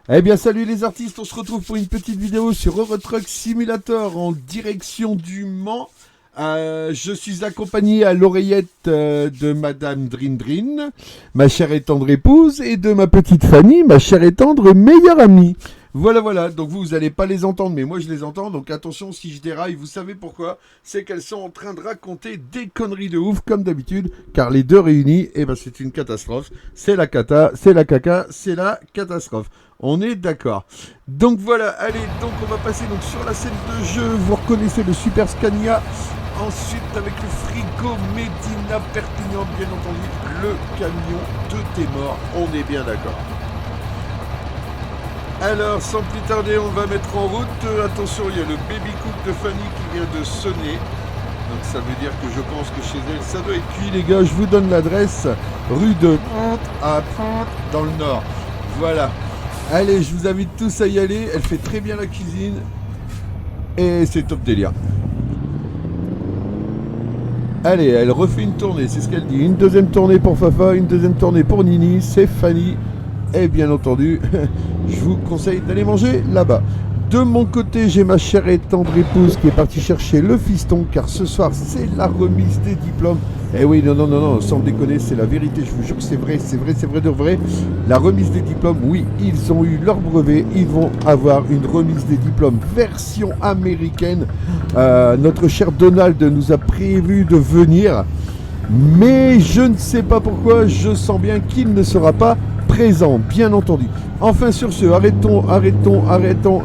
Eh bien salut les artistes, on se retrouve pour une petite vidéo sur Euro Truck Simulator en direction du Mans. Je suis accompagné à l'oreillette de Madame Drindrin, ma chère et tendre épouse, et de ma petite Fanny, ma chère et tendre meilleure amie. Voilà, donc vous n'allez pas les entendre, mais moi je les entends, donc attention si je déraille, vous savez pourquoi. C'est qu'elles sont en train de raconter des conneries de ouf, comme d'habitude, car les deux réunis, eh ben c'est une catastrophe. C'est la cata, c'est la caca, c'est la catastrophe. On est d'accord. Donc voilà, allez, donc on va passer donc sur la scène de jeu. Vous reconnaissez le Super Scania. Ensuite, avec le frigo Medina Perpignan, bien entendu, le camion de Témor. On est bien d'accord. Alors, sans plus tarder, on va mettre en route. Attention, il y a le baby cook de Fanny qui vient de sonner. Donc ça veut dire que je pense que chez elle, ça doit être cuit, les gars. Je vous donne l'adresse. Rue de Pont à Pont, dans le nord. Voilà. Allez, je vous invite tous à y aller. Elle fait très bien la cuisine. Et c'est top délire. Allez, elle refait une tournée, c'est ce qu'elle dit. Une deuxième tournée pour Fafa, une deuxième tournée pour Nini. C'est Fanny. Et bien entendu, je vous conseille d'aller manger là-bas. De mon côté, j'ai ma chère et tendre épouse qui est partie chercher le fiston, car ce soir, c'est la remise des diplômes. Eh oui, non, sans déconner, c'est la vérité, je vous jure que c'est vrai de vrai. La remise des diplômes, oui, ils ont eu leur brevet, ils vont avoir une remise des diplômes version américaine. Notre cher Donald nous a prévu de venir, mais je ne sais pas pourquoi, je sens bien qu'il ne sera pas présent, bien entendu. Enfin sur ce, arrêtons.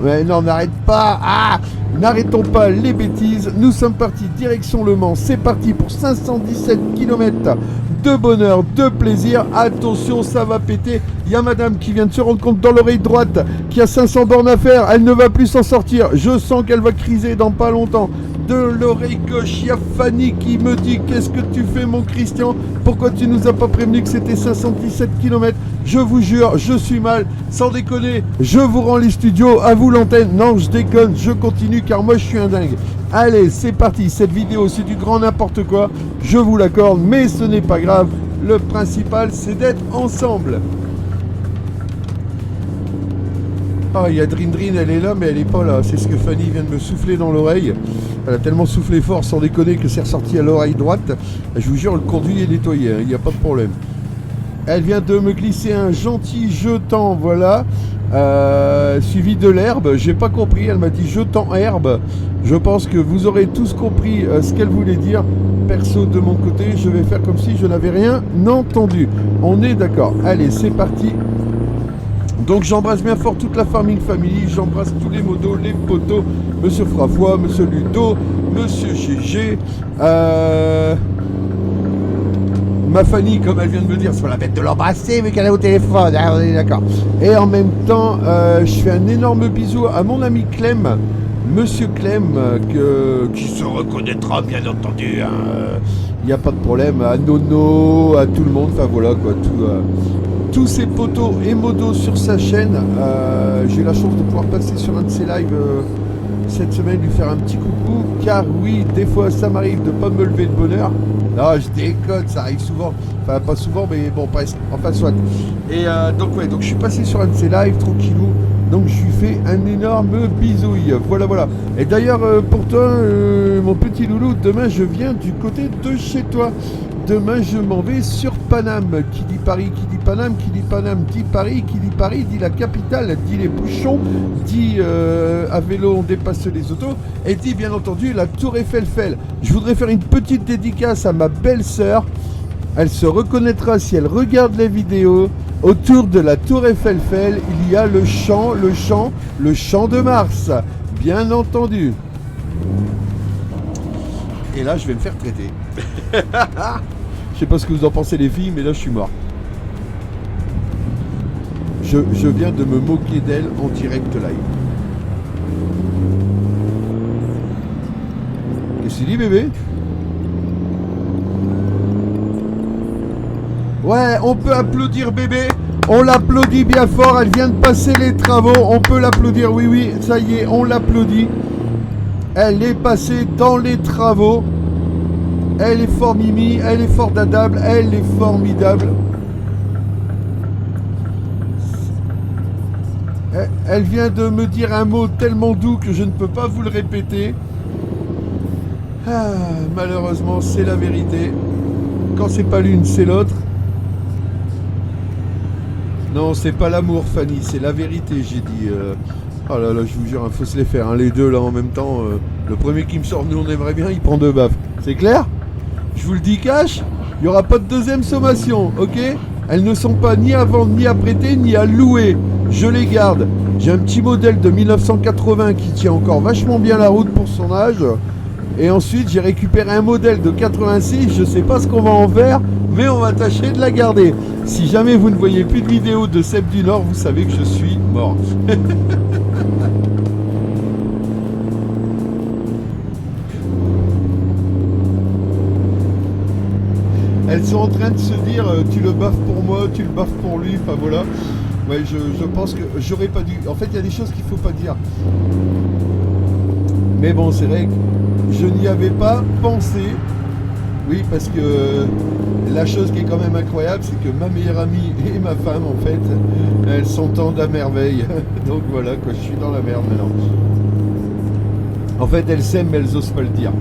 Mais non, n'arrête pas. N'arrêtons pas les bêtises. Nous sommes partis direction Le Mans. C'est parti pour 517 km de bonheur, de plaisir. Attention, ça va péter. Il y a madame qui vient de se rendre compte dans l'oreille droite qui a 500 bornes à faire. Elle ne va plus s'en sortir. Je sens qu'elle va criser dans pas longtemps. De l'oreille gauche, il y a Fanny qui me dit: qu'est-ce que tu fais, mon Christian? Pourquoi tu nous as pas prévenu que c'était 517 km? Je vous jure, je suis mal, sans déconner. Je vous rends les studios, à vous l'antenne. Non, je déconne, je continue car moi je suis un dingue. Allez, c'est parti. Cette vidéo, c'est du grand n'importe quoi. Je vous l'accorde, mais ce n'est pas grave. Le principal, c'est d'être ensemble. Ah, il y a Drindrin, elle est là, mais elle est pas là. C'est ce que Fanny vient de me souffler dans l'oreille. Elle a tellement soufflé fort, sans déconner, que c'est ressorti à l'oreille droite. Je vous jure, le conduit est nettoyé, il n'y a pas de problème. Elle vient de me glisser un gentil jetant, voilà, suivi de l'herbe. J'ai pas compris, elle m'a dit jetant herbe. Je pense que vous aurez tous compris ce qu'elle voulait dire. Perso, de mon côté, je vais faire comme si je n'avais rien entendu. On est d'accord. Allez, c'est parti. Donc j'embrasse bien fort toute la Farming Family, j'embrasse tous les modos, les potos, Monsieur Frafois, Monsieur Ludo, Monsieur GG, ma Fanny, comme elle vient de me dire, c'est pas la peine de l'embrasser, mais qu'elle est au téléphone, hein, on est d'accord. Et en même temps, je fais un énorme bisou à mon ami Clem, Monsieur Clem, qui se reconnaîtra bien entendu, il n'y a pas de problème, à Nono, à tout le monde, enfin voilà quoi, tous ces potos et modos sur sa chaîne. J'ai eu la chance de pouvoir passer sur un de ses lives cette semaine, lui faire un petit coucou, car oui, des fois ça m'arrive de pas me lever de bonne heure. Non, je déconne, ça arrive souvent, enfin pas souvent, mais bon, presque, enfin soit. Et donc je suis passé sur un de ses lives tranquillou, donc je lui fais un énorme bisouille, voilà. Et d'ailleurs pour toi, mon petit loulou, demain je viens du côté de chez toi. Demain, je m'en vais sur Paname. Qui dit Paris, qui dit Paname, qui dit Paname, dit Paris, qui dit Paris, dit la capitale, dit les bouchons, dit à vélo, on dépasse les autos, et dit bien entendu la Tour Eiffel. Je voudrais faire une petite dédicace à ma belle-sœur. Elle se reconnaîtra si elle regarde les vidéos. Autour de la Tour Eiffel, il y a le champ de Mars. Bien entendu. Et là, je vais me faire traiter. Je sais pas ce que vous en pensez les filles, mais là je suis mort. Je viens de me moquer d'elle en direct live. Qu'est-ce que tu dis, bébé? Ouais, on peut applaudir bébé. On l'applaudit bien fort. Elle vient de passer les travaux. On peut l'applaudir. Oui, ça y est, on l'applaudit. Elle est passée dans les travaux. Elle est fort mimi, elle est fort dadable, elle est formidable. Elle vient de me dire un mot tellement doux que je ne peux pas vous le répéter. Ah, malheureusement, c'est la vérité. Quand c'est pas l'une, c'est l'autre. Non, c'est pas l'amour, Fanny, c'est la vérité, j'ai dit. Oh là là, je vous jure, il faut se les faire, hein, les deux là en même temps. Le premier qui me sort, nous on aimerait bien, il prend deux baffes. C'est clair? Je vous le dis cash, il n'y aura pas de deuxième sommation, ok? Elles ne sont pas ni à vendre, ni à prêter, ni à louer. Je les garde. J'ai un petit modèle de 1980 qui tient encore vachement bien la route pour son âge. Et ensuite, j'ai récupéré un modèle de 86. Je sais pas ce qu'on va en faire, mais on va tâcher de la garder. Si jamais vous ne voyez plus de vidéos de Seb du Nord, vous savez que je suis mort. Elles sont en train de se dire tu le baffes pour moi, tu le baffes pour lui, enfin voilà. Ouais, je pense que j'aurais pas dû. En fait, il y a des choses qu'il faut pas dire. Mais bon, c'est vrai que je n'y avais pas pensé. Oui, parce que la chose qui est quand même incroyable, c'est que ma meilleure amie et ma femme, en fait, elles s'entendent à merveille. Donc voilà, quoi, je suis dans la merde maintenant. En fait, elles s'aiment, mais elles osent pas le dire.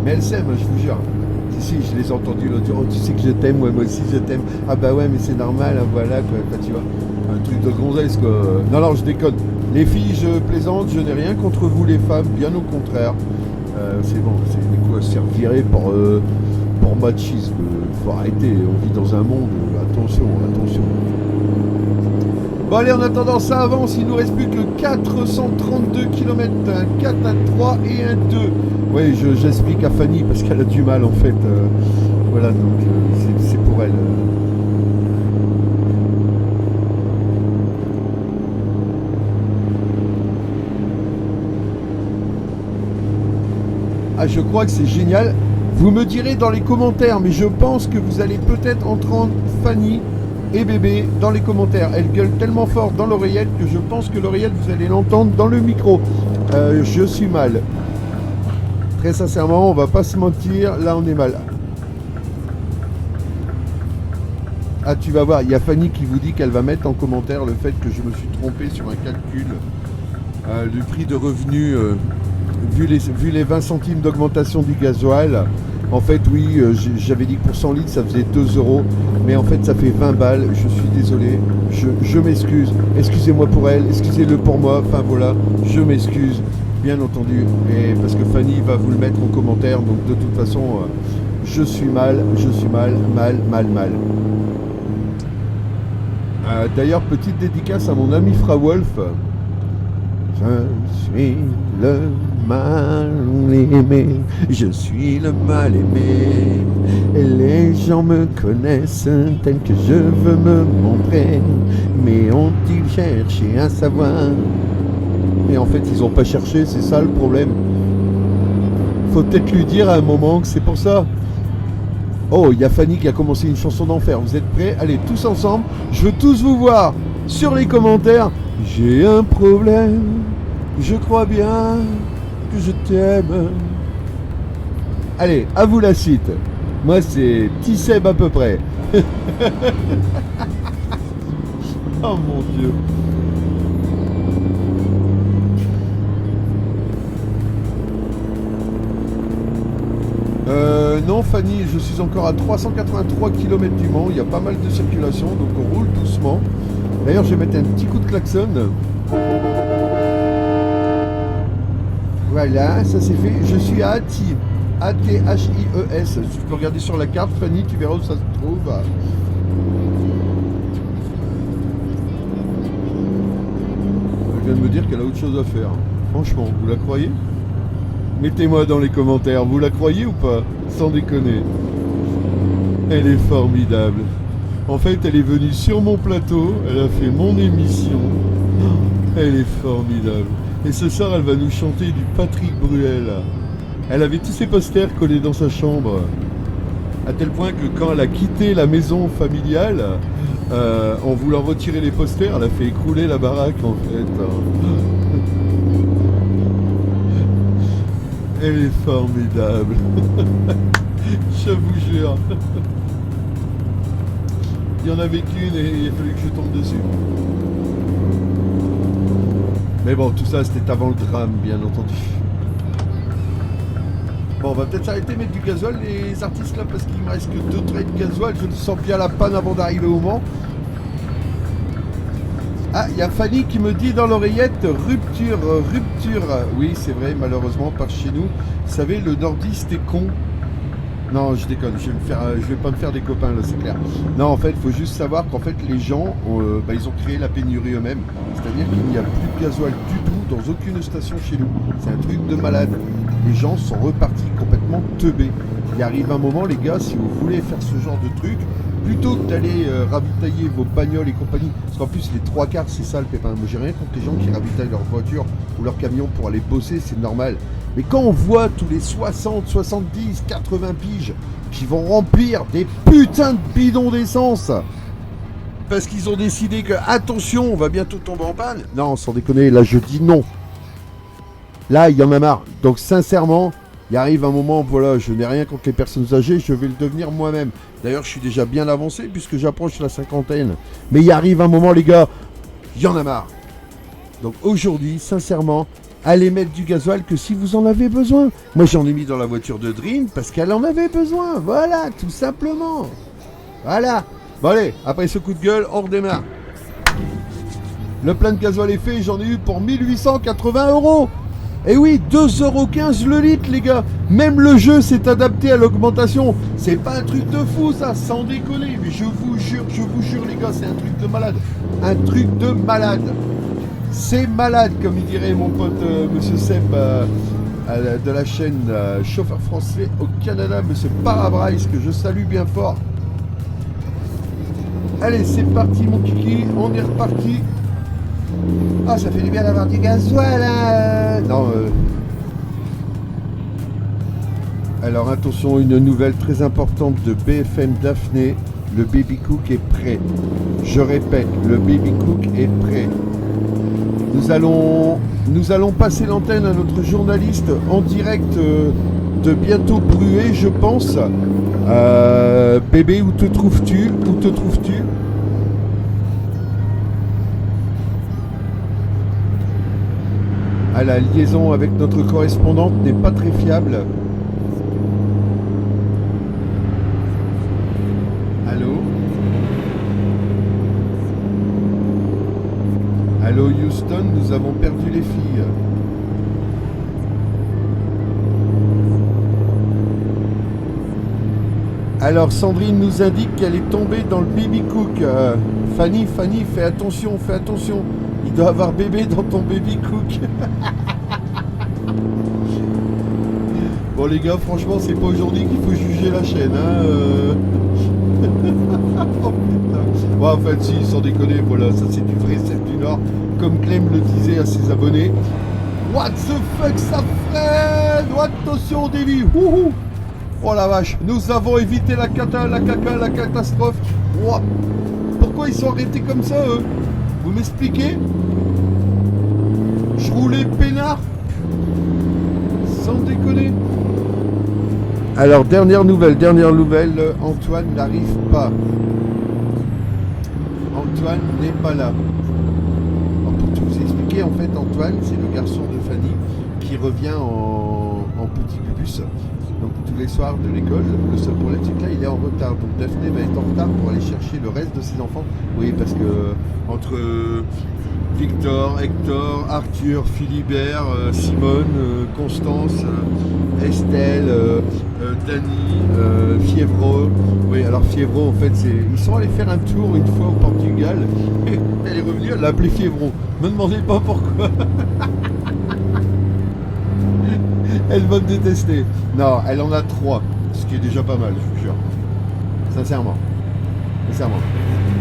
Mais elles s'aiment, je vous jure. Si, je les ai entendues l'autre jour. Oh, tu sais que je t'aime, ouais, moi aussi je t'aime. Ah bah ouais, mais c'est normal, hein, voilà, quoi. Enfin, tu vois, un truc de gonzesse, quoi. Non, je déconne. Les filles, je plaisante, je n'ai rien contre vous, les femmes, bien au contraire. C'est bon, c'est quoi, se faire virer pour machisme. Faut arrêter, on vit dans un monde, attention. Bon allez, en attendant ça avance, il nous reste plus que 432 km, un 4, un 3 et un 2. Oui, j'explique à Fanny parce qu'elle a du mal en fait. Voilà, donc c'est pour elle. Ah, je crois que c'est génial. Vous me direz dans les commentaires, mais je pense que vous allez peut-être entendre Fanny et bébé dans les commentaires. Elle gueule tellement fort dans l'oreillette que je pense que l'oreillette, vous allez l'entendre dans le micro. Je suis mal. Très sincèrement, on va pas se mentir, là on est mal. Ah, tu vas voir, il y a Fanny qui vous dit qu'elle va mettre en commentaire le fait que je me suis trompé sur un calcul du prix de revenu vu les 20 centimes d'augmentation du gasoil. En fait, oui, j'avais dit que pour 100 litres, ça faisait 2 euros. Mais en fait, ça fait 20 balles. Je suis désolé. Je m'excuse. Excusez-moi pour elle. Excusez-le pour moi. Enfin, voilà. Je m'excuse. Bien entendu. Et parce que Fanny va vous le mettre en commentaire. Donc, de toute façon, je suis mal. Mal. D'ailleurs, petite dédicace à mon ami Fra Wolf. Je suis le mal aimé, je suis le mal aimé, et les gens me connaissent tel que je veux me montrer, mais ont-ils cherché à savoir? Et en fait, ils n'ont pas cherché, c'est ça le problème. Faut peut-être lui dire à un moment que c'est pour ça. Oh, il y a Fanny qui a commencé une chanson d'enfer. Vous êtes prêts? Allez, tous ensemble. Je veux tous vous voir sur les commentaires. J'ai un problème. Je crois bien que je t'aime. Allez, à vous la suite. Moi, c'est Petit Seb à peu près. Oh mon Dieu. Non Fanny, je suis encore à 383 km du Mans, il y a pas mal de circulation, donc on roule doucement. D'ailleurs je vais mettre un petit coup de klaxon. Voilà, ça c'est fait. Je suis à Athies, A-T-H-I-E-S. Tu peux regarder sur la carte Fanny, tu verras où ça se trouve. Elle vient de me dire qu'elle a autre chose à faire. Franchement, vous la croyez? Mettez-moi dans les commentaires, vous la croyez ou pas? Sans déconner. Elle est formidable. En fait, elle est venue sur mon plateau, elle a fait mon émission. Elle est formidable. Et ce soir, elle va nous chanter du Patrick Bruel. Elle avait tous ses posters collés dans sa chambre. À tel point que quand elle a quitté la maison familiale, en voulant retirer les posters, elle a fait écrouler la baraque en fait. Elle est formidable. Je vous jure. Il y en avait qu'une et il a fallu que je tombe dessus. Mais bon, tout ça, c'était avant le drame, bien entendu. Bon, on va peut-être s'arrêter, mettre du gasoil, les artistes là, parce qu'il me reste que 2 traits de gasoil. Je le sens bien la panne avant d'arriver au Mans. Ah, il y a Fanny qui me dit dans l'oreillette rupture. Oui, c'est vrai, malheureusement, par chez nous. Vous savez, le nordiste est con. Non, je déconne, je vais pas me faire des copains là, c'est clair. Non, en fait, il faut juste savoir qu'en fait, les gens, ils ont créé la pénurie eux-mêmes. C'est-à-dire qu'il n'y a plus de gasoil du tout dans aucune station chez nous. C'est un truc de malade. Les gens sont repartis complètement teubés. Il arrive un moment, les gars, si vous voulez faire ce genre de truc, plutôt que d'aller ravitailler vos bagnoles et compagnie, parce qu'en plus les 3/4 c'est ça le pépin. Moi j'ai rien contre les gens qui ravitaillent leur voiture ou leur camion pour aller bosser, c'est normal. Mais quand on voit tous les 60, 70, 80 piges qui vont remplir des putains de bidons d'essence parce qu'ils ont décidé que, attention, on va bientôt tomber en panne. Non, sans déconner, là je dis non. Là, il y en a marre. Donc sincèrement, il arrive un moment, voilà, je n'ai rien contre les personnes âgées, je vais le devenir moi-même. D'ailleurs, je suis déjà bien avancé puisque j'approche la cinquantaine. Mais il arrive un moment, les gars, il y en a marre. Donc aujourd'hui, sincèrement, allez mettre du gasoil que si vous en avez besoin. Moi, j'en ai mis dans la voiture de Dream parce qu'elle en avait besoin. Voilà, tout simplement. Voilà. Bon allez, après ce coup de gueule, on redémarre. Le plein de gasoil est fait, j'en ai eu pour 1880 €. Et oui, 2,15 € le litre, les gars. Même le jeu s'est adapté à l'augmentation. C'est pas un truc de fou, ça, sans déconner. Mais je vous jure, les gars, c'est un truc de malade. Un truc de malade. C'est malade, comme il dirait mon pote Monsieur Seb de la chaîne Chauffeur Français au Canada, Monsieur Parabrice, que je salue bien fort. Allez, c'est parti, mon kiki. On est reparti. Ah, ça fait du bien d'avoir du gasoil, hein. Non, Alors attention, une nouvelle très importante de BFM Daphné. Le baby cook est prêt. Je répète, le baby cook est prêt. Nous allons passer l'antenne à notre journaliste en direct de bientôt Bruet, je pense. Bébé, où te trouves-tu? Ah, la liaison avec notre correspondante n'est pas très fiable. Allô? Allô Houston, nous avons perdu les filles. Alors Sandrine nous indique qu'elle est tombée dans le baby cook. Fanny, fais attention. Il doit avoir bébé dans ton baby cook. Bon les gars, franchement, c'est pas aujourd'hui qu'il faut juger la chaîne, hein. Oh, putain. Ouais, en fait, si, sans déconner, voilà, ça c'est du vrai sel du Nord, comme Clem le disait à ses abonnés. What the fuck, ça freine. Attention, Davy. Oh la vache, nous avons évité la catastrophe. Wow. Pourquoi ils sont arrêtés comme ça, eux? Vous m'expliquez? Je roulais peinard. Sans déconner. Alors, dernière nouvelle, Antoine n'arrive pas. Antoine n'est pas là. Alors, pour tout vous expliquer, en fait, Antoine, c'est le garçon de Fanny qui revient en petit bus. Donc tous les soirs de l'école, le seul problème c'est que là il est en retard. Donc Daphné va être en retard pour aller chercher le reste de ses enfants. Oui, parce que entre Victor, Hector, Arthur, Philibert, Simone, Constance, Estelle, Dany, Fievro. Oui, alors Fievro en fait ils sont allés faire un tour une fois au Portugal et elle est revenue, elle l'a appelé Fievro. Me demandez pas pourquoi. Elle va me détester. Non, elle en a 3, ce qui est déjà pas mal, je vous jure. Sincèrement.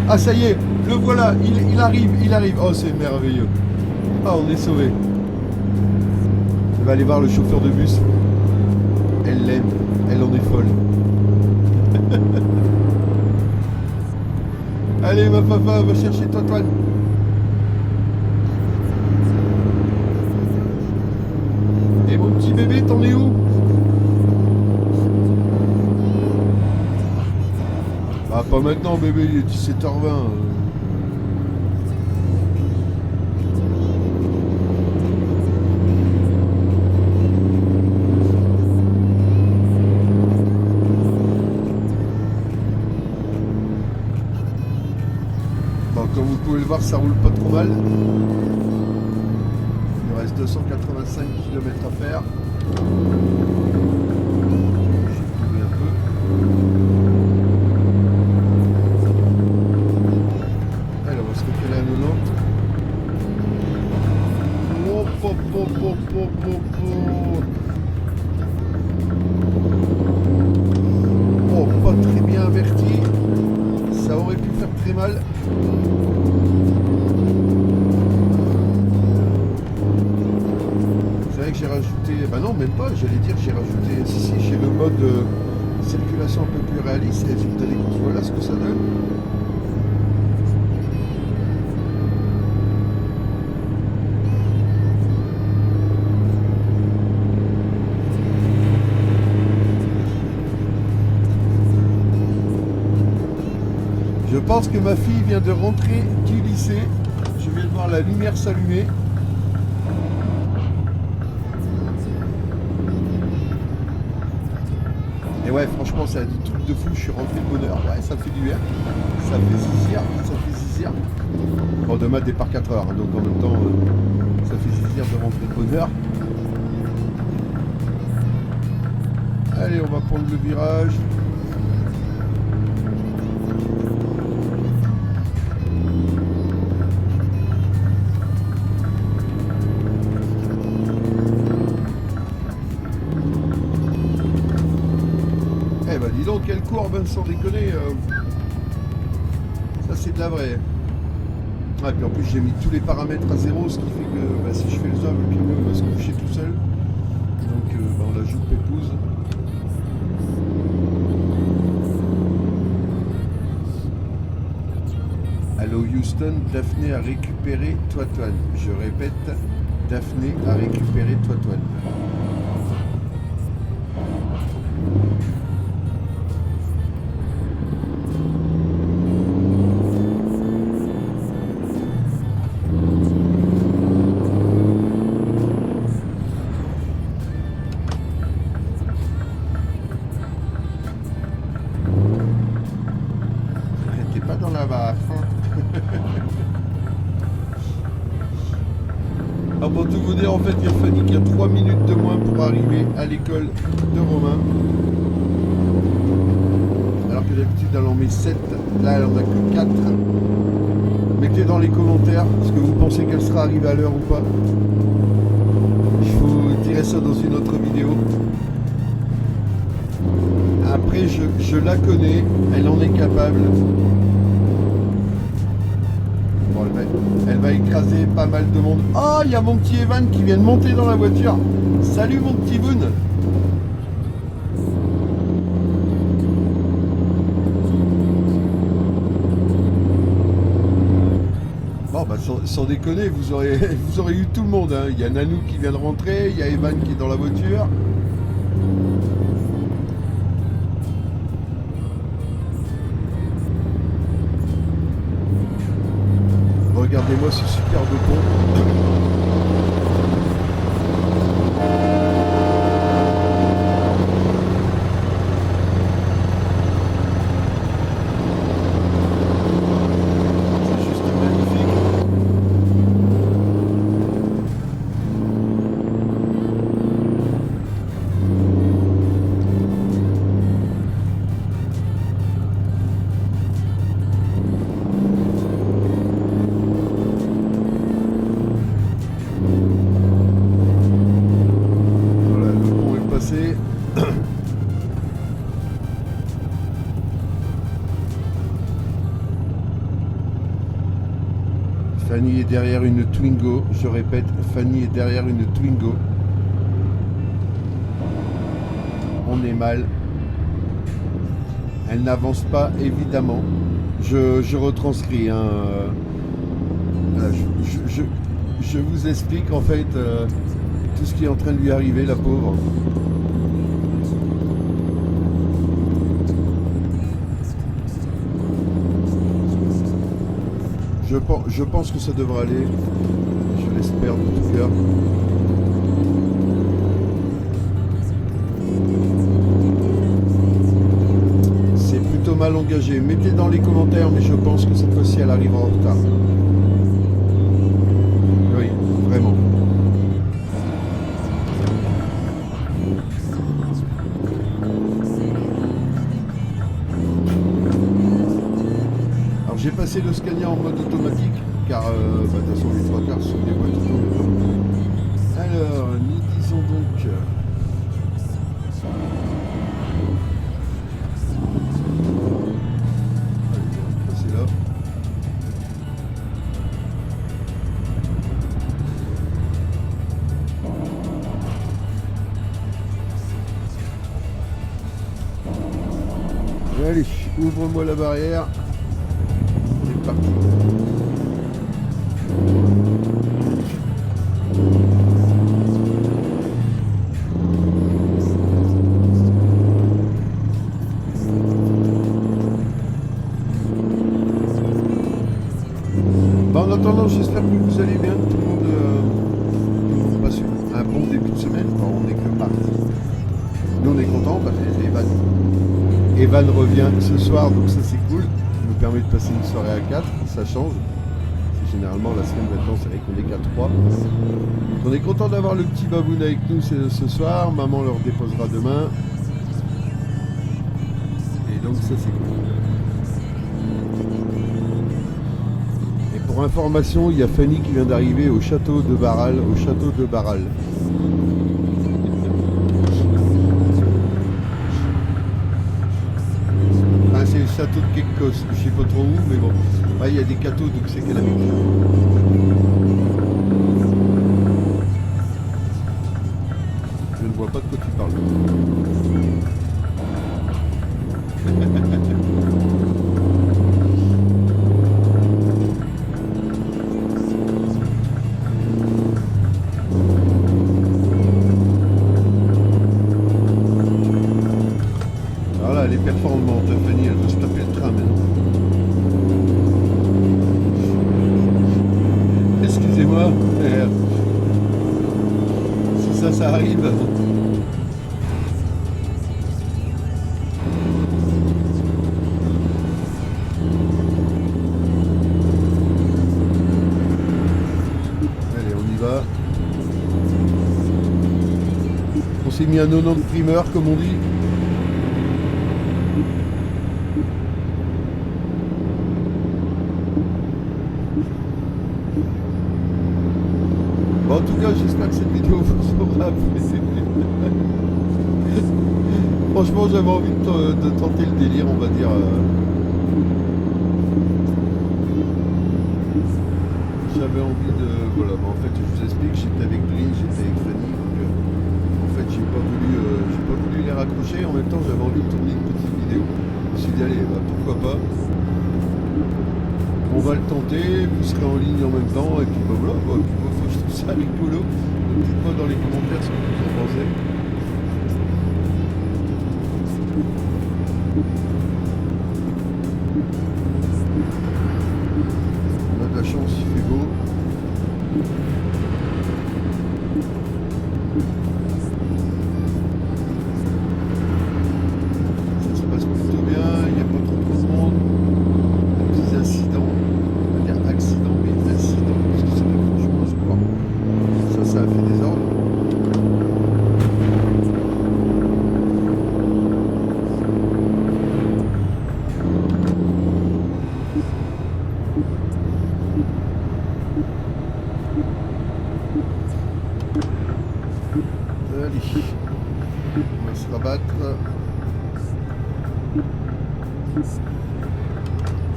Ah, ça y est, le voilà, il arrive. Oh, c'est merveilleux. Ah, on est sauvés. Elle va aller voir le chauffeur de bus. Elle l'aime, elle en est folle. Allez, ma papa, va chercher toi, Antoine. Et mon petit bébé, t'en es où? Ah, pas maintenant, bébé, il est 17h20. voir, ça roule pas trop mal. Il nous reste 285 km à faire. J'ai trouvé un peu. Allez, on va se recaler à 90. Oh, pas très bien averti. Ça aurait pu faire très mal. C'est vrai que j'ai rajouté... Bah non, même pas, j'allais dire j'ai rajouté... Si, j'ai le mode circulation un peu plus réaliste et résultat des courses, voilà ce que ça donne. Je pense que ma fille vient de rentrer du lycée. Je viens de voir la lumière s'allumer. Et ouais, franchement, c'est un truc de fou. Je suis rentré de bonne heure. Ouais, ça fait du bien. Ça fait zizir. Ça fait zizir. Bon, demain, départ 4 heures. Donc en même temps, ça fait zizir de rentrer de bonne heure. Allez, on va prendre le virage. Eh ben dis donc, quelle courbe, sans déconner. Ça c'est de la vraie. Ah, et puis en plus j'ai mis tous les paramètres à zéro, ce qui fait que bah, si je fais le zoom, le piano va se coucher tout seul. Donc bah, on la joue pépouze. Allô Houston, Daphné a récupéré Toitoine. Je répète, Daphné a récupéré Toitoine. T'es pas dans la barre. Alors pour tout vous dire, en fait, il y a Fanny qui a 3 minutes de moins pour arriver à l'école de Romain. Alors que d'habitude elle en met 7, là elle en a que 4. Mettez dans les commentaires ce que vous pensez qu'elle sera arrivée à l'heure ou pas. Je vous dirai ça dans une autre vidéo. Après je la connais, elle en est capable. Bon, elle va écraser pas mal de monde. Oh, il y a mon petit Evan qui vient de monter dans la voiture. Salut mon petit Boone. Bon bah sans déconner, vous aurez eu tout le monde. Hein. Il y a Nanou qui vient de rentrer, il y a Evan qui est dans la voiture. Regardez-moi ce superbe pont. C'est juste magnifique. Fanny est derrière une Twingo, je répète, Fanny est derrière une Twingo. On est mal. Elle n'avance pas, évidemment. Je retranscris. Hein. Je vous explique en fait tout ce qui est en train de lui arriver, la pauvre. Je pense que ça devrait aller. Je l'espère de tout cœur. C'est plutôt mal engagé. Mettez dans les commentaires, mais je pense que cette fois-ci elle arrivera en retard. Ouvre-moi la barrière. C'est parti. En attendant, j'espère que vous allez bien. Tout le monde passe un bon début de semaine. Enfin, on n'est que mardi. Nous, on est contents parce que Evan revient ce soir, donc ça c'est cool. Ça nous permet de passer une soirée à 4, ça change. Généralement, la semaine maintenant, c'est vrai qu'on est qu'à 3. Donc, on est content d'avoir le petit baboun avec nous ce soir. Maman le redéposera demain. Et donc, ça c'est cool. Pour information, il y a Fanny qui vient d'arriver au château de Barral, Ah, c'est le château de Kekos, je sais pas trop où, mais bon. Ah, il y a des cathos, donc c'est qu'elle habite là. Je ne vois pas de quoi tu parles. Elle est performante, Fanny, elle veut se taper le train maintenant. Excusez-moi, si ça arrive. Allez, on y va. On s'est mis un 90 primeur, comme on dit. En tout cas, j'espère que cette vidéo vous aura apprécié. Franchement, j'avais envie de tenter le délire, on va dire. J'avais envie de... Voilà, en fait, je vous explique, j'étais avec Green, j'étais avec Fanny, donc en fait, j'ai pas voulu les raccrocher. En même temps, j'avais envie de tourner une petite vidéo. Je me suis dit, allez, bah, pourquoi pas. On va le tenter, vous serez en ligne en même temps, et puis bah voilà, bah, puis, bah, je trouve ça rigolo. Dites-moi dans les commentaires ce que vous en pensez. On a de la chance, il fait beau. Ça se passe plutôt bien, il n'y a pas trop de monde. Des incidents, on va dire accidents, mais incidents, parce que c'est pas franchement sport. Ça a fait des ordres. Allez, on va se rabattre.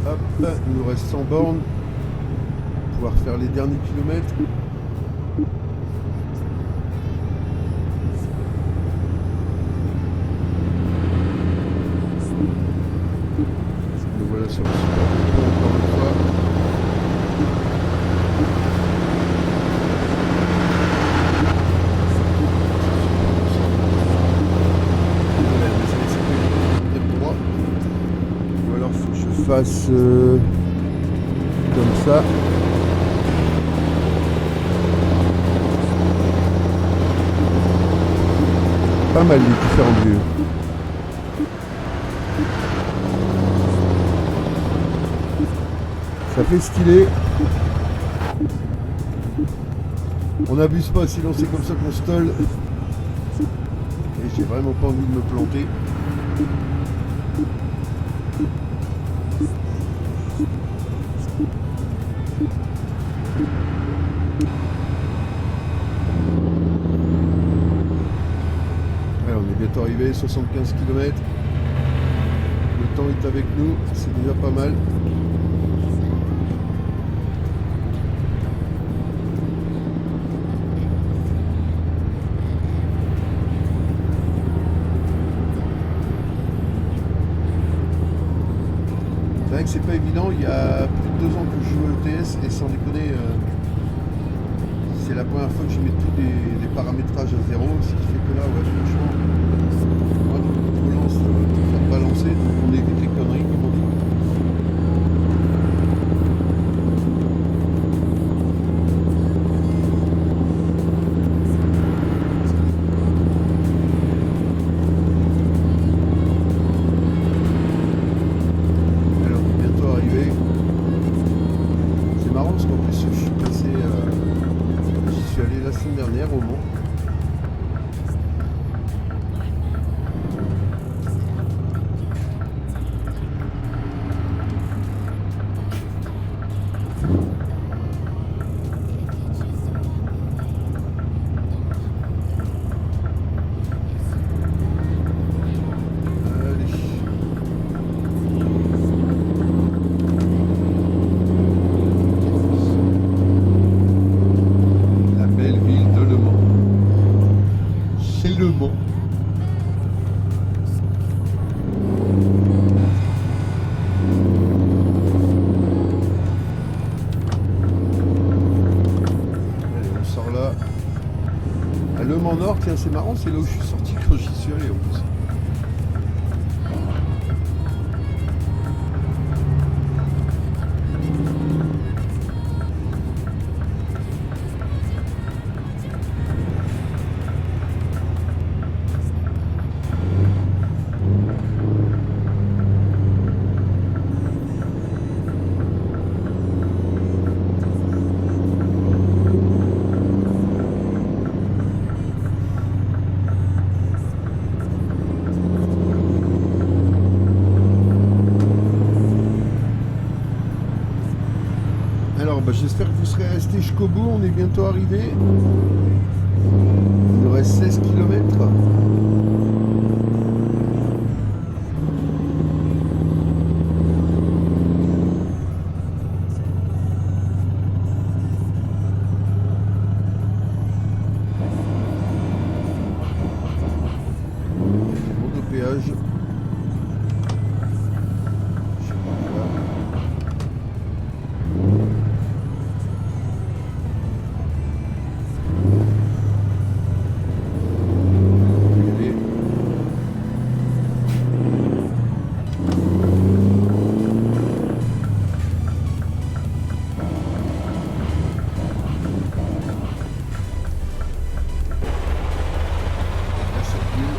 Hop, il nous reste 100 bornes pour pouvoir faire les derniers kilomètres. Nous voilà sur le super pont encore une fois. Ou alors faut que je fasse comme ça. Pas mal les différents lieux. Ça fait stylé. On n'abuse pas, sinon c'est comme ça qu'on se tolle. Et j'ai vraiment pas envie de me planter. Alors, on est bientôt arrivé, 75 km. Le temps est avec nous, c'est déjà pas mal. c'est pas évident. Il y a plus de 2 ans que je joue au ETS et sans déconner, c'est la première fois que je mets tous les paramétrages à zéro, ce qui fait que là, ouais, franchement, moi, dans le volant, ça va te faire balancer, donc on évite les conneries, comme on dit. Alors, bientôt arrivé. C'est marrant parce qu'en plus, je suis passé, j'y suis allé la semaine dernière au Mans. Allez. La belle ville de Le Mans. C'est Le Mans. Allez, on sort là. À Le Mans Nord, tiens, c'est marrant, c'est là où je suis sorti quand j'y suis allé en plus. Alors, bah, j'espère que vous serez restés jusqu'au bout. On est bientôt arrivé. Il nous reste 16 km. Monte au péage. Je sais pas là. Allez. La circule.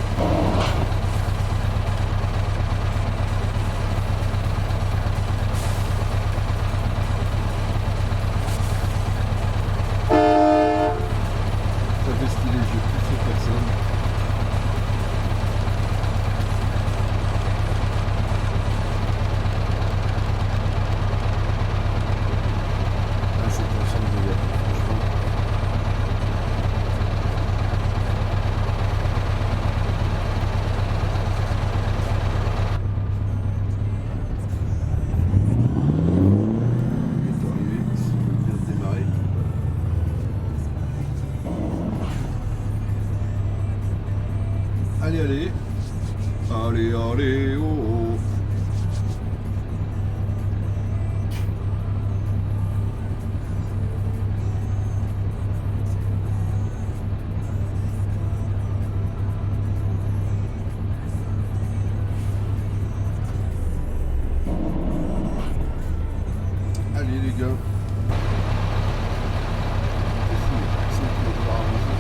Ça fait stylé, je pousse personne. Ah, c'est conscient de dire, franchement. Bientôt arrivé, si on vient de démarrer. Allez, allez. Allez, allez, oh, oh. Allez, les gars. C'est le devoir avancer.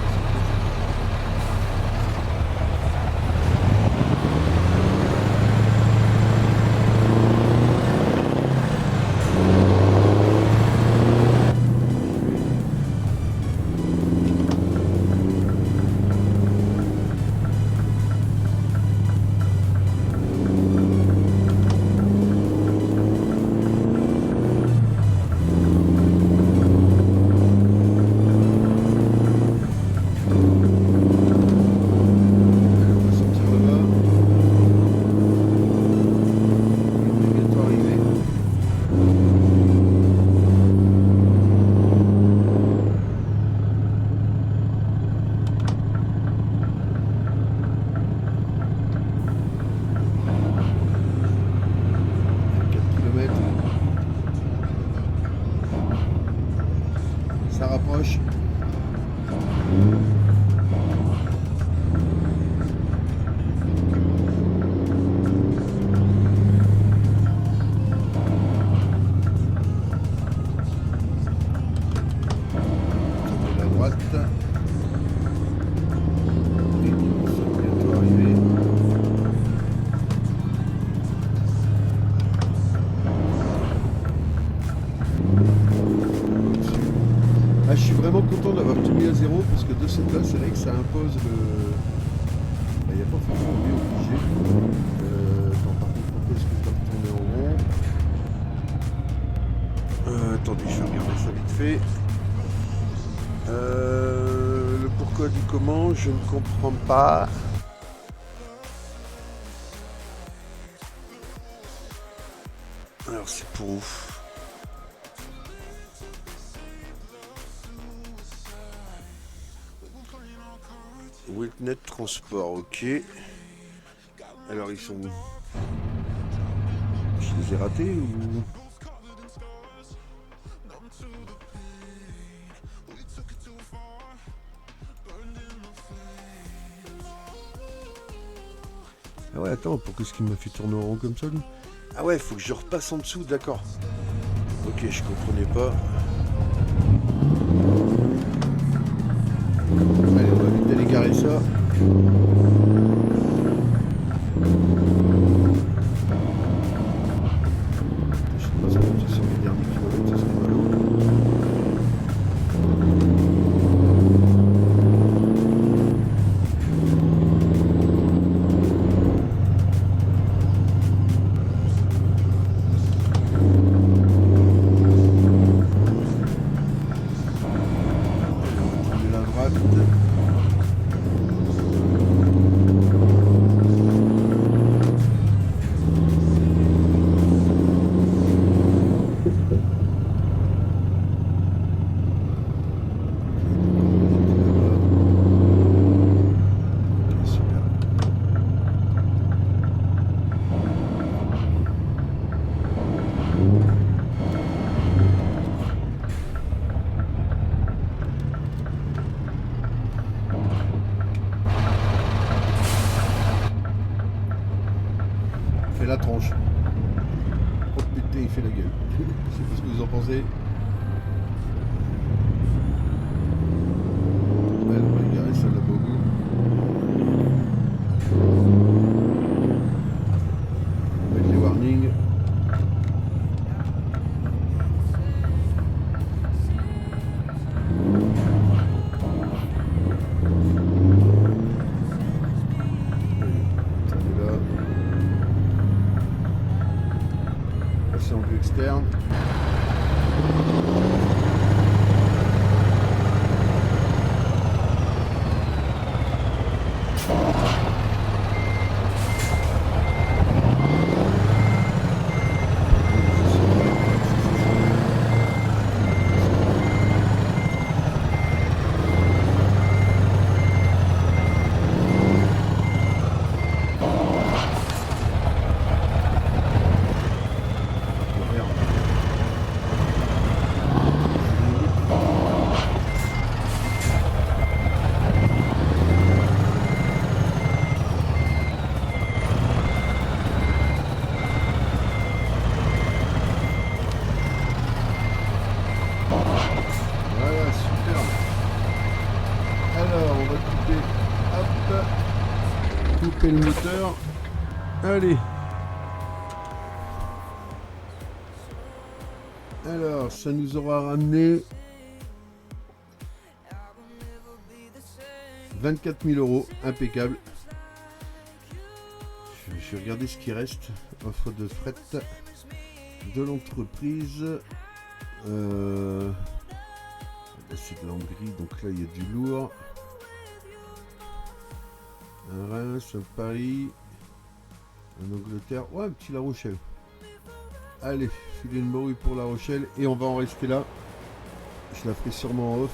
De la droite. Et nous sommes bientôt arrivés. Ah, je suis vraiment content d'avoir tout mis à zéro parce que de cette là, c'est vrai que ça impose le. Il n'y a pas forcément bien obligé. Attends, par contre, pourquoi est-ce que je dois retourner en rond? Attendez, je vais regarder ça vite fait. Le pourquoi du comment, je ne comprends pas. Alors, c'est pour où? Wetnet Transport, ok. Alors ils sont où? Je les ai ratés ou... Ah ouais, attends, pourquoi est-ce qu'il m'a fait tourner en rond comme ça lui? Ah ouais, faut que je repasse en dessous, d'accord. Ok, je comprenais pas. Allez, on va vite aller garer ça. Je sais pas si on est sur les derniers kilomètres, ça serait malo. La tronche. Oh putain, il fait la gueule. Je sais pas ce que vous en pensez. Ouais, on va garer ça là-bas au bout. On va mettre les warnings. En vue externe. Couper le moteur. Allez. Alors, ça nous aura ramené 24 000 €, impeccable. Je vais regarder ce qui reste. Offre de fret de l'entreprise. C'est de l'Hongrie, donc là il y a du lourd. Un Reims, un Paris, un Angleterre. Ouais, un petit La Rochelle. Allez, filer une morue pour La Rochelle et on va en rester là. Je la ferai sûrement en off.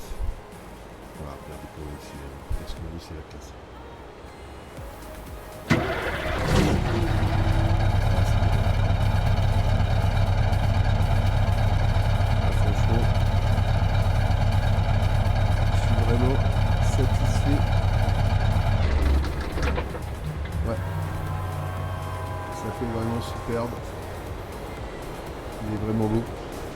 Voilà, regardez comment ici, parce que oui, c'est la classe. satisfait. Ouais. Ça fait vraiment superbe. Il est vraiment beau.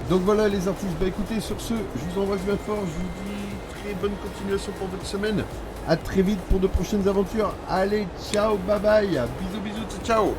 Donc voilà les artistes, bah écoutez, sur ce, je vous embrasse bien fort, je vous dis très bonne continuation pour votre semaine. À très vite pour de prochaines aventures. Allez, ciao, bye bye. Bisous, bisous, ciao.